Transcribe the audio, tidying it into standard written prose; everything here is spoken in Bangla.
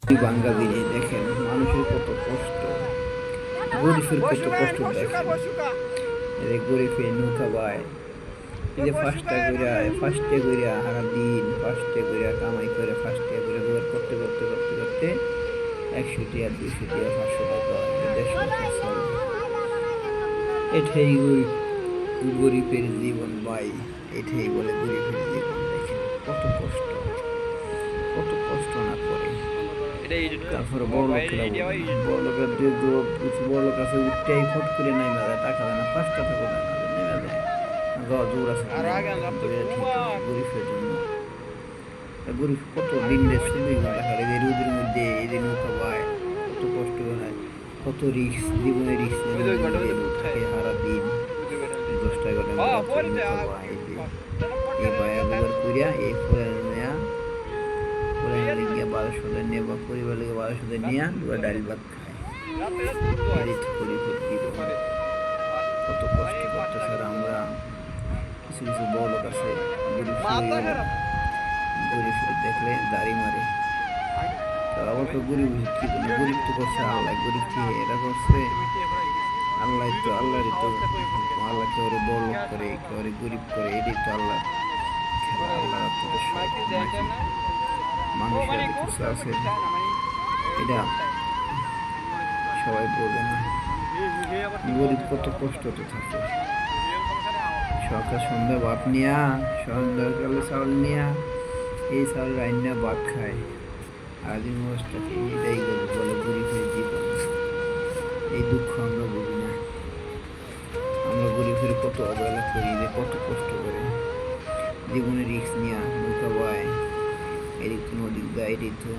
বাঙ্গা ব্রিজ দেখেন, মানুষের কত কষ্ট, গরিবের কত কষ্ট দেখেন। এই গরিবের নৌকা বায়, এই যে ফার্স্টে কইরা সারা দিন ফার্স্টে কইরা কামাই করে, ফার্স্টে করে জোগাড় করতে করতে করতে করতে 100 টাকা 200 টাকা 500 টাকা হয়, 150 টাকা চলে। এটাই গরিবের জীবন ভাই, এটাই বলে গরিবের জীবন। দেখেন কত কষ্ট, কত কষ্ট না করে। তারপরে বড় লোকেরা বড় লোক আছে, উঠতেই ফট করে নেমে যায়, টাকা দেয় না, 5 টাকা করে নেমে যায়। জোর আছে গরিবের জন্য। গরিব কত দিন ছবি দেখা যায় রোদের মধ্যে, এই যে নৌকা বায়, কত কষ্ট হয়, কত রিস্ক, জীবনের রিস্ক থাকে সারা দিন। 10 টাকা এই বায়া ব্যবহার করিয়া এই ফলে নেয়া, ফলে গিয়ে 1200 টাকা নিয়ে বা পরিবার লেগে 1200 টাকা নিয়ে ডাল ভাত খায়। কত কষ্ট করতেছে। আর আমরা কিছু কিছু বড় লোক আছে, গরিব দেখলে দাড়ি মারে। তো আবার তো গরিব কি বলে, গরিব তো করছে আল্লাহ, গরিব কি এরা করছে আল্লাহ, তো আল্লাহরই তো, আল্লাহ কেউ বড় লোক করে কেউ গরিব করে, এটাই তো আল্লাহ খেলা। আল্লাহ মানুষের কিছু আছে, এটা সবাই বোঝে না। গরিব কত কষ্টতে থাকে, সকাল সন্ধ্যা ভাত নিয়া, সন্ধ্যাকালে চাউল নিয়া, এই চাউল রান্না ভাত খায়। আর অবস্থাকে এটাই বলে গরিবের জীবন। এই দুঃখ আমরা বুঝি না। আমরা গরিবের কত অবহেলা করি, যে কত কষ্ট করে জীবনে রিস্ক নিয়ে নৌকা বায়, এদিক তো নদীর গায়ে, এদিক তো